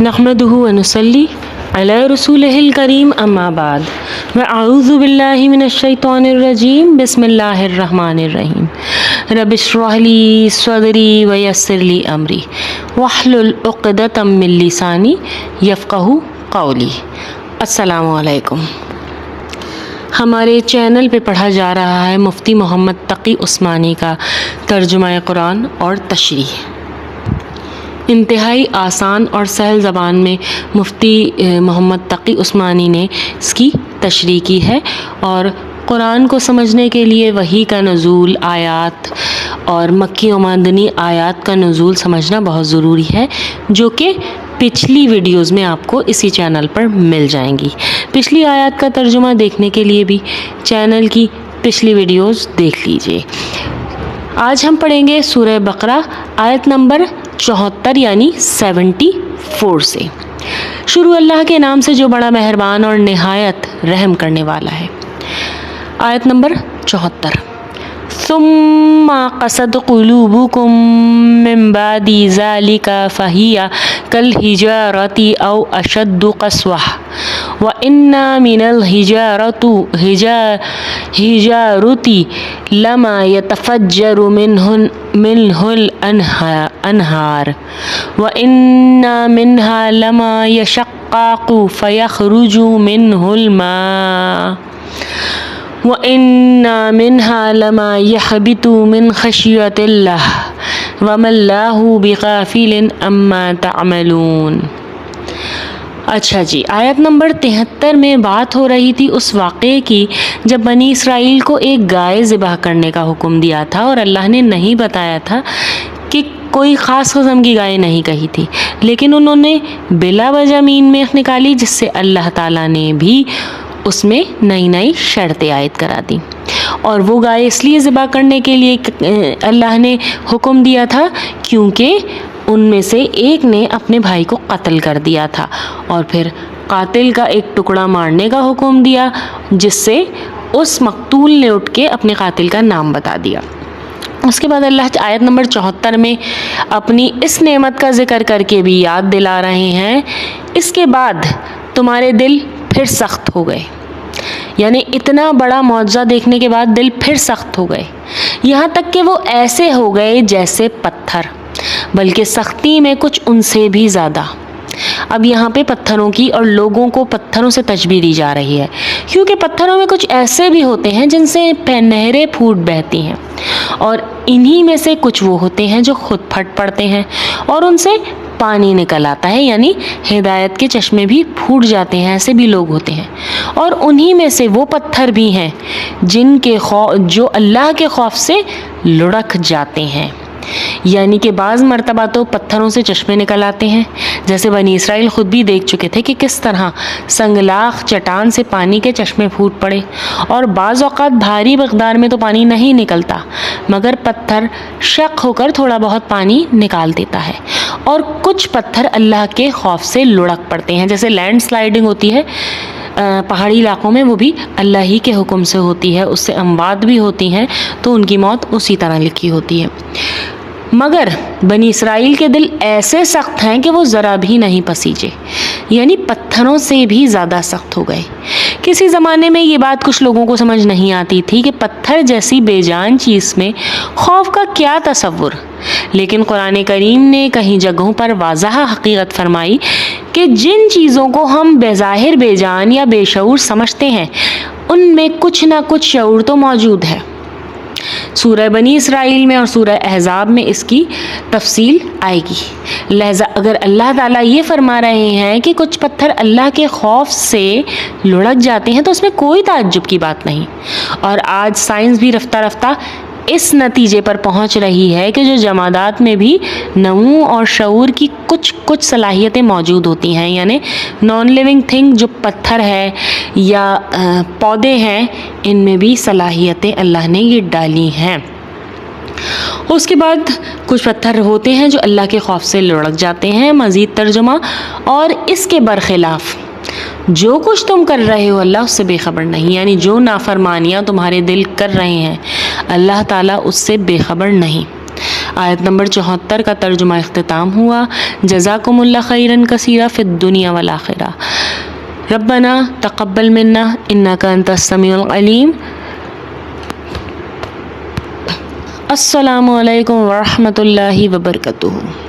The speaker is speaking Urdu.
نحمدہ ونصلی علی رسولہ الکریم اما بعد واعوذ باللہ من الشیطان الرجیم بسم اللہ الرحمن الرحیم رب اشرح لی صدری ویسر لی امری واحلل عقدۃ من لسانی یفقہوا قولی۔ السلام علیکم۔ ہمارے چینل پہ پڑھا جا رہا ہے مفتی محمد تقی عثمانی کا ترجمہ قرآن اور تشریح۔ انتہائی آسان اور سہل زبان میں مفتی محمد تقی عثمانی نے اس کی تشریح کی ہے، اور قرآن کو سمجھنے کے لیے وحی کا نزول، آیات اور مکی و مدنی آیات کا نزول سمجھنا بہت ضروری ہے، جو کہ پچھلی ویڈیوز میں آپ کو اسی چینل پر مل جائیں گی۔ پچھلی آیات کا ترجمہ دیکھنے کے لیے بھی چینل کی پچھلی ویڈیوز دیکھ لیجئے۔ آج ہم پڑھیں گے سورہ بقرہ آیت نمبر 74 یعنی 74 سے۔ شروع اللہ کے نام سے جو بڑا مہربان اور نہایت رحم کرنے والا ہے۔ آیت نمبر 74۔ ثم قست قلوبكم من بعد ذلك فهي كالحجارة أو أشد قسوة وإن من الحجارة لما يتفجر منه الأنهار وإن منها لما يشقق فيخرج منه الماء وَإِنَّ مِنْهَا لَمَا يَحْبِطُ مِنْ خَشْيَةِ اللَّهِ وَمَا اللَّهُ بِغَافِلٍ عَمَّا تَعْمَلُونَ۔ اچھا جی، آیت نمبر 73 میں بات ہو رہی تھی اس واقعے کی جب بنی اسرائیل کو ایک گائے ذبح کرنے کا حکم دیا تھا، اور اللہ نے نہیں بتایا تھا کہ کوئی خاص قسم کی گائے نہیں کہی تھی، لیکن انہوں نے بلا وجہ مین میں نکالی، جس سے اللہ تعالیٰ نے بھی اس میں نئی شرطیں عائد کرا دی۔ اور وہ گائے اس لیے ذبح کرنے کے لیے اللہ نے حکم دیا تھا کیونکہ ان میں سے ایک نے اپنے بھائی کو قتل کر دیا تھا، اور پھر قاتل کا ایک ٹکڑا مارنے کا حکم دیا، جس سے اس مقتول نے اٹھ کے اپنے قاتل کا نام بتا دیا۔ اس کے بعد اللہ آیت نمبر 74 میں اپنی اس نعمت کا ذکر کر کے بھی یاد دلا رہے ہیں، اس کے بعد تمہارے دل پھر سخت ہو گئے، یعنی اتنا بڑا معجزہ دیکھنے کے بعد دل پھر سخت ہو گئے، یہاں تک کہ وہ ایسے ہو گئے جیسے پتھر، بلکہ سختی میں کچھ ان سے بھی زیادہ۔ اب یہاں پہ پتھروں کی اور لوگوں کو پتھروں سے تشبیہ دی جا رہی ہے، کیونکہ پتھروں میں کچھ ایسے بھی ہوتے ہیں جن سے نہریں پھوٹ بہتی ہیں، اور انہی میں سے کچھ وہ ہوتے ہیں جو خود پھٹ پڑتے ہیں اور ان سے پانی نکل آتا ہے، یعنی ہدایت کے چشمے بھی پھوٹ جاتے ہیں، ایسے بھی لوگ ہوتے ہیں۔ اور انہی میں سے وہ پتھر بھی ہیں جو اللہ کے خوف سے لڑک جاتے ہیں، یعنی کہ بعض مرتبہ تو پتھروں سے چشمے نکل آتے ہیں، جیسے بنی اسرائیل خود بھی دیکھ چکے تھے کہ کس طرح سنگلاخ چٹان سے پانی کے چشمے پھوٹ پڑے، اور بعض اوقات بھاری مقدار میں تو پانی نہیں نکلتا، مگر پتھر شق ہو کر تھوڑا بہت پانی نکال دیتا ہے، اور کچھ پتھر اللہ کے خوف سے لڑک پڑتے ہیں، جیسے لینڈ سلائیڈنگ ہوتی ہے پہاڑی علاقوں میں، وہ بھی اللہ ہی کے حکم سے ہوتی ہے، اس سے اموات بھی ہوتی ہیں، تو ان کی موت اسی طرح لکھی ہوتی ہے۔ مگر بنی اسرائیل کے دل ایسے سخت ہیں کہ وہ ذرا بھی نہیں پسیجے، یعنی پتھروں سے بھی زیادہ سخت ہو گئے۔ کسی زمانے میں یہ بات کچھ لوگوں کو سمجھ نہیں آتی تھی کہ پتھر جیسی بے جان چیز میں خوف کا کیا تصور، لیکن قرآن کریم نے کئی جگہوں پر واضح حقیقت فرمائی کہ جن چیزوں کو ہم بظاہر بے جان یا بے شعور سمجھتے ہیں، ان میں کچھ نہ کچھ شعور تو موجود ہے۔ سورہ بنی اسرائیل میں اور سورہ احزاب میں اس کی تفصیل آئے گی، لہذا اگر اللہ تعالیٰ یہ فرما رہے ہیں کہ کچھ پتھر اللہ کے خوف سے لڑک جاتے ہیں، تو اس میں کوئی تعجب کی بات نہیں۔ اور آج سائنس بھی رفتہ رفتہ اس نتیجے پر پہنچ رہی ہے کہ جو جمادات میں بھی نمو اور شعور کی کچھ صلاحیتیں موجود ہوتی ہیں، یعنی نان لیونگ تھنگ جو پتھر ہے یا پودے ہیں، ان میں بھی صلاحیتیں اللہ نے یہ ڈالی ہیں۔ اس کے بعد کچھ پتھر ہوتے ہیں جو اللہ کے خوف سے لڑک جاتے ہیں۔ مزید ترجمہ: اور اس کے برخلاف جو کچھ تم کر رہے ہو اللہ اس سے بے خبر نہیں، یعنی جو نافرمانیاں تمہارے دل کر رہے ہیں اللہ تعالیٰ اس سے بے خبر نہیں۔ آیت نمبر 74 کا ترجمہ اختتام ہوا۔ جزاکم اللہ خیرا کثیرا فی الدنیا والآخرہ۔ ربنا تقبل منا انک انت السمیع العلیم۔ السلام علیکم ورحمۃ اللہ وبرکاتہ۔